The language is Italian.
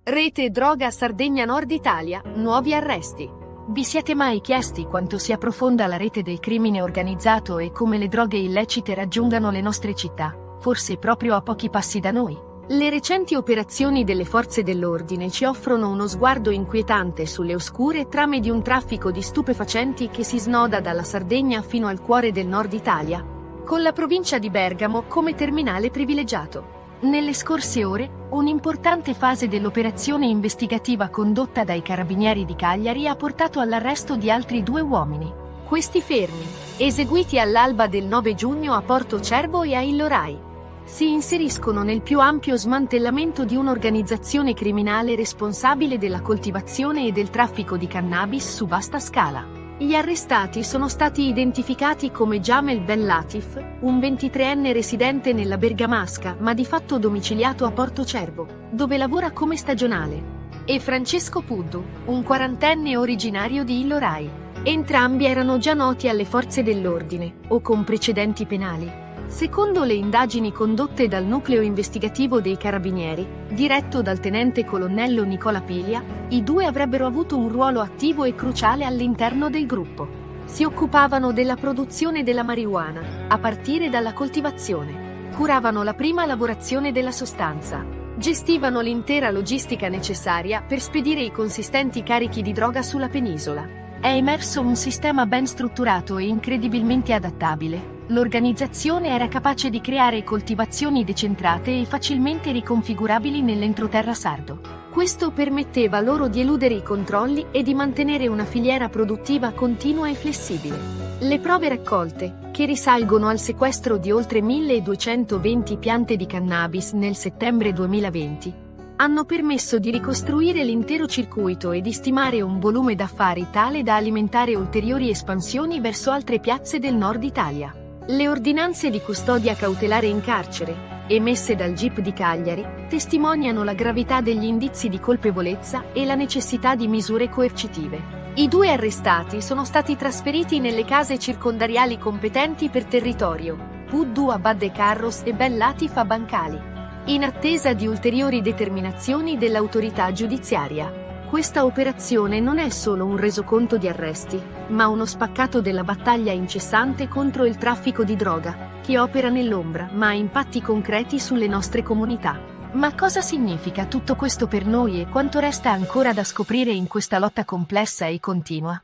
Rete droga Sardegna Nord Italia, nuovi arresti. Vi siete mai chiesti quanto sia profonda la rete del crimine organizzato e come le droghe illecite raggiungano le nostre città, forse proprio a pochi passi da noi? Le recenti operazioni delle forze dell'ordine ci offrono uno sguardo inquietante sulle oscure trame di un traffico di stupefacenti che si snoda dalla Sardegna fino al cuore del Nord Italia, con la provincia di Bergamo come terminale privilegiato. Nelle scorse ore, un'importante fase dell'operazione investigativa condotta dai Carabinieri di Cagliari ha portato all'arresto di altri 2 uomini. Questi fermi, eseguiti all'alba del 9 giugno a Porto Cervo e a Illorai, si inseriscono nel più ampio smantellamento di un'organizzazione criminale responsabile della coltivazione e del traffico di cannabis su vasta scala. Gli arrestati sono stati identificati come Jamel Ben Latif, un 23enne residente nella Bergamasca ma di fatto domiciliato a Porto Cervo, dove lavora come stagionale, e Francesco Puddu, un 40enne originario di Illorai. Entrambi erano già noti alle forze dell'ordine, o con precedenti penali. Secondo le indagini condotte dal nucleo investigativo dei Carabinieri, diretto dal tenente colonnello Nicola Piglia, i 2 avrebbero avuto un ruolo attivo e cruciale all'interno del gruppo. Si occupavano della produzione della marijuana, a partire dalla coltivazione. Curavano la prima lavorazione della sostanza. Gestivano l'intera logistica necessaria per spedire i consistenti carichi di droga sulla penisola. È emerso un sistema ben strutturato e incredibilmente adattabile. L'organizzazione era capace di creare coltivazioni decentrate e facilmente riconfigurabili nell'entroterra sardo. Questo permetteva loro di eludere i controlli e di mantenere una filiera produttiva continua e flessibile. Le prove raccolte, che risalgono al sequestro di oltre 1220 piante di cannabis nel settembre 2020, hanno permesso di ricostruire l'intero circuito e di stimare un volume d'affari tale da alimentare ulteriori espansioni verso altre piazze del Nord Italia. Le ordinanze di custodia cautelare in carcere, emesse dal GIP di Cagliari, testimoniano la gravità degli indizi di colpevolezza e la necessità di misure coercitive. I 2 arrestati sono stati trasferiti nelle case circondariali competenti per territorio, Puddu a Badde Carros e Ben Latif a Bancali, in attesa di ulteriori determinazioni dell'autorità giudiziaria. Questa operazione non è solo un resoconto di arresti, ma uno spaccato della battaglia incessante contro il traffico di droga, che opera nell'ombra ma ha impatti concreti sulle nostre comunità. Ma cosa significa tutto questo per noi e quanto resta ancora da scoprire in questa lotta complessa e continua?